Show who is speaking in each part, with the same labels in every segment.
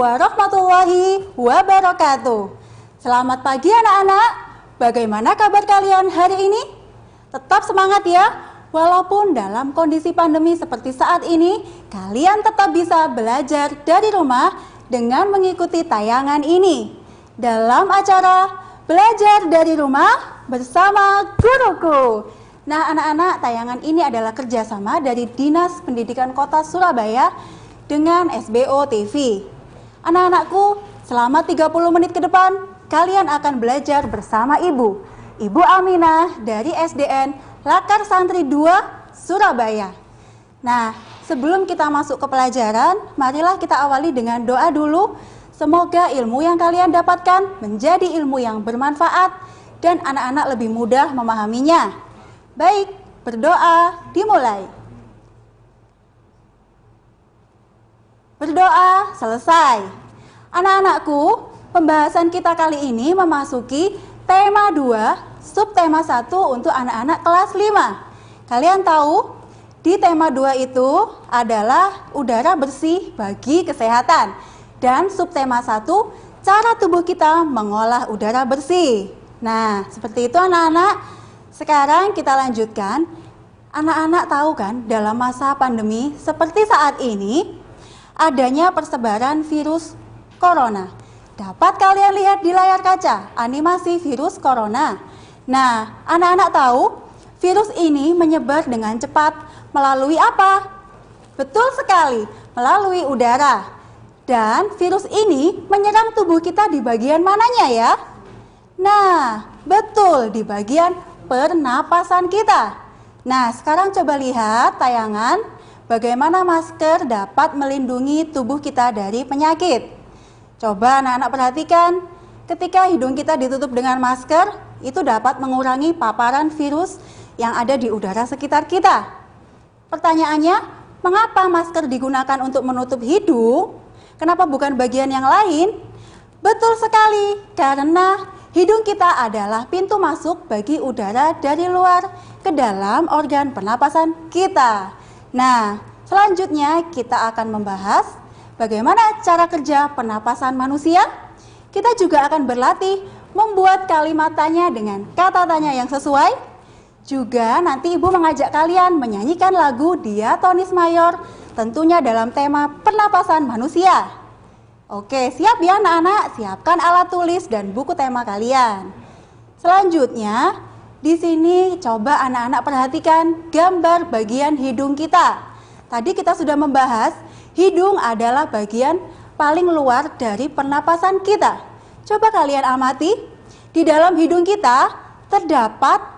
Speaker 1: warahmatullahi wabarakatuh. Selamat pagi anak-anak. Bagaimana kabar kalian hari ini? Tetap semangat ya. Walaupun dalam kondisi pandemi seperti saat ini, kalian tetap bisa belajar dari rumah dengan mengikuti tayangan ini dalam acara Belajar dari Rumah bersama Guruku. Nah anak-anak, tayangan ini adalah kerjasama dari Dinas Pendidikan Kota Surabaya dengan SBO TV. Anak-anakku, selama 30 menit ke depan, kalian akan belajar bersama Ibu Aminah dari SDN Lakar Santri 2 Surabaya. Nah, sebelum kita masuk ke pelajaran, marilah kita awali dengan doa dulu. Semoga ilmu yang kalian dapatkan menjadi ilmu yang bermanfaat dan anak-anak lebih mudah memahaminya. Baik, berdoa dimulai. Berdoa selesai. Anak-anakku, pembahasan kita kali ini memasuki tema 2, subtema 1 untuk anak-anak kelas 5. Kalian tahu, di tema 2 itu adalah udara bersih bagi kesehatan. Dan subtema 1, cara tubuh kita mengolah udara bersih. Nah, seperti itu anak-anak. Sekarang kita lanjutkan. Anak-anak tahu kan, dalam masa pandemi seperti saat ini, adanya persebaran virus corona. Dapat kalian lihat di layar kaca animasi virus corona. Nah, anak-anak tahu virus ini menyebar dengan cepat melalui apa? Betul sekali, melalui udara. Dan virus ini menyerang tubuh kita di bagian mananya ya? Nah, betul di bagian pernapasan kita. Nah, sekarang coba lihat tayangan bagaimana masker dapat melindungi tubuh kita dari penyakit. Coba anak-anak perhatikan, ketika hidung kita ditutup dengan masker, itu dapat mengurangi paparan virus yang ada di udara sekitar kita. Pertanyaannya, mengapa masker digunakan untuk menutup hidung? Kenapa bukan bagian yang lain? Betul sekali, karena hidung kita adalah pintu masuk bagi udara dari luar ke dalam organ pernapasan kita. Nah, selanjutnya kita akan membahas bagaimana cara kerja pernapasan manusia. Kita juga akan berlatih membuat kalimat tanya dengan kata tanya yang sesuai. Juga nanti Ibu mengajak kalian menyanyikan lagu diatonis mayor, tentunya dalam tema pernapasan manusia. Oke, siap ya anak-anak? Siapkan alat tulis dan buku tema kalian. Selanjutnya, di sini coba anak-anak perhatikan gambar bagian hidung kita. Tadi kita sudah membahas, hidung adalah bagian paling luar dari pernapasan kita. Coba kalian amati, di dalam hidung kita terdapat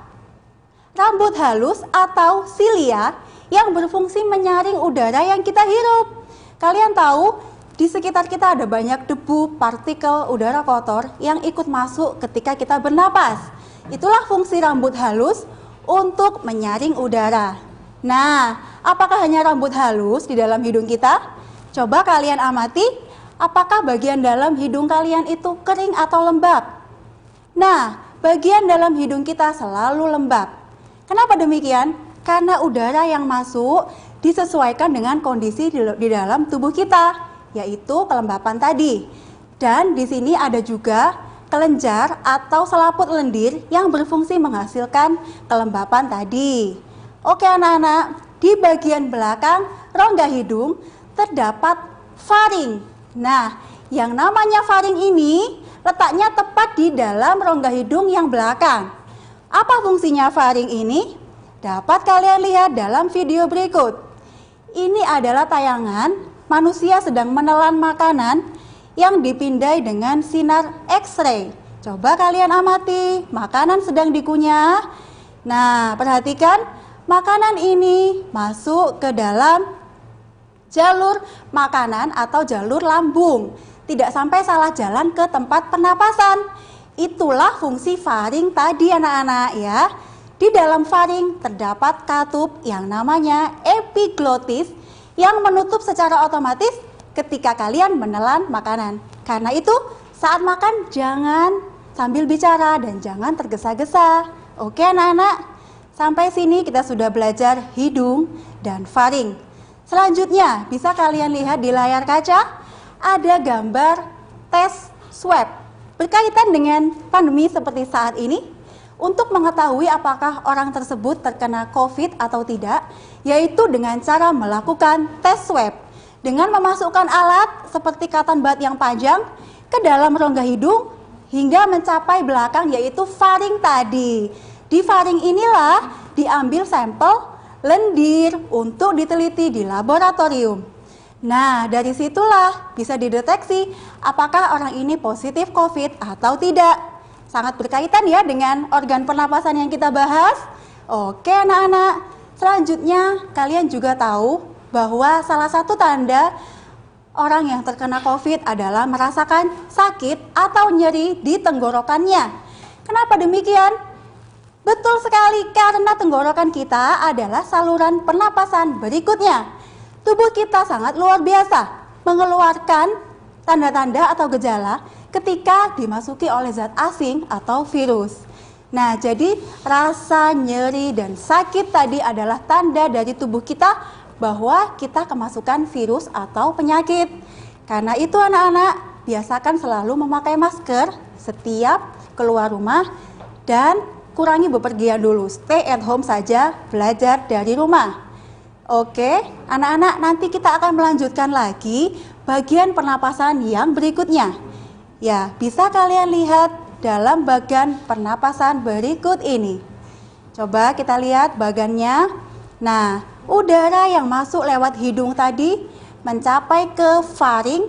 Speaker 1: rambut halus atau silia yang berfungsi menyaring udara yang kita hirup. Kalian tahu, di sekitar kita ada banyak debu, partikel udara kotor yang ikut masuk ketika kita bernapas. Itulah fungsi rambut halus untuk menyaring udara. Nah, apakah hanya rambut halus di dalam hidung kita? Coba kalian amati, apakah bagian dalam hidung kalian itu kering atau lembab? Nah, bagian dalam hidung kita selalu lembab. Kenapa demikian? Karena udara yang masuk disesuaikan dengan kondisi di dalam tubuh kita, yaitu kelembapan tadi. Dan di sini ada juga kelenjar atau selaput lendir yang berfungsi menghasilkan kelembapan tadi. Oke anak-anak, di bagian belakang rongga hidung terdapat faring. Nah, yang namanya faring ini letaknya tepat di dalam rongga hidung yang belakang. Apa fungsinya faring ini? Dapat kalian lihat dalam video berikut. Ini adalah tayangan manusia sedang menelan makanan yang dipindai dengan sinar X-ray. Coba kalian amati, makanan sedang dikunyah. Nah, perhatikan, makanan ini masuk ke dalam jalur makanan atau jalur lambung. Tidak sampai salah jalan ke tempat pernapasan. Itulah fungsi faring tadi anak-anak ya. Di dalam faring terdapat katup yang namanya epiglotis yang menutup secara otomatis ketika kalian menelan makanan. Karena itu saat makan jangan sambil bicara dan jangan tergesa-gesa. Oke anak-anak, sampai sini kita sudah belajar hidung dan faring. Selanjutnya bisa kalian lihat di layar kaca ada gambar tes swab berkaitan dengan pandemi seperti saat ini. Untuk mengetahui apakah orang tersebut terkena COVID atau tidak, yaitu dengan cara melakukan tes swab dengan memasukkan alat seperti cotton bud yang panjang ke dalam rongga hidung hingga mencapai belakang, yaitu faring tadi. Di faring inilah diambil sampel lendir untuk diteliti di laboratorium. Nah, dari situlah bisa dideteksi apakah orang ini positif COVID atau tidak. Sangat berkaitan ya dengan organ pernapasan yang kita bahas. Oke anak-anak, selanjutnya kalian juga tahu bahwa salah satu tanda orang yang terkena COVID adalah merasakan sakit atau nyeri di tenggorokannya. Kenapa demikian? Betul sekali, karena tenggorokan kita adalah saluran pernapasan berikutnya. Tubuh kita sangat luar biasa mengeluarkan tanda-tanda atau gejala ketika dimasuki oleh zat asing atau virus. Nah, jadi rasa nyeri dan sakit tadi adalah tanda dari tubuh kita bahwa kita kemasukan virus atau penyakit. Karena itu anak-anak, biasakan selalu memakai masker setiap keluar rumah dan kurangi bepergian dulu. Stay at home saja, belajar dari rumah. Oke, anak-anak, nanti kita akan melanjutkan lagi bagian pernapasan yang berikutnya. Ya, bisa kalian lihat dalam bagian pernapasan berikut ini. Coba kita lihat bagannya. Nah, udara yang masuk lewat hidung tadi mencapai ke faring,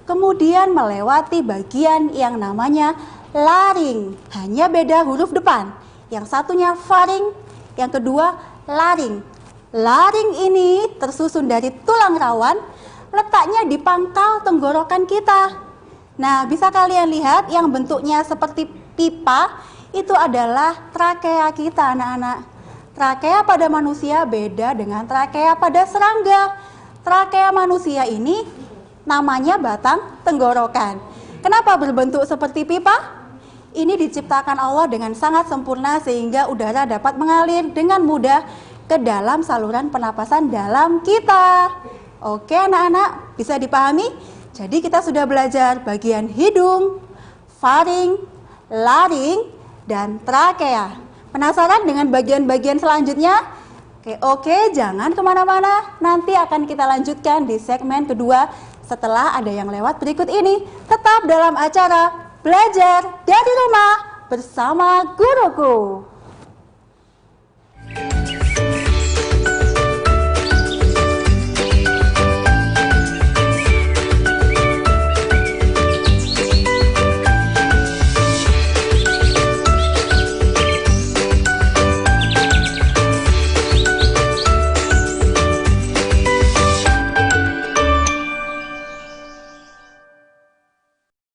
Speaker 1: kemudian melewati bagian yang namanya laring. Hanya beda huruf depan. Yang satunya faring, yang kedua laring. Laring ini tersusun dari tulang rawan, letaknya di pangkal tenggorokan kita. Nah, bisa kalian lihat yang bentuknya seperti pipa, itu adalah trakea kita anak-anak. Trakea pada manusia beda dengan trakea pada serangga. Trakea manusia ini namanya batang tenggorokan. Kenapa berbentuk seperti pipa? Ini diciptakan Allah dengan sangat sempurna sehingga udara dapat mengalir dengan mudah ke dalam saluran pernapasan dalam kita. Oke anak-anak, bisa dipahami? Jadi kita sudah belajar bagian hidung, faring, laring, dan trakea. Penasaran dengan bagian-bagian selanjutnya? Oke, jangan kemana-mana. Nanti akan kita lanjutkan di segmen kedua setelah ada yang lewat berikut ini. Tetap dalam acara Belajar dari Rumah bersama Guruku.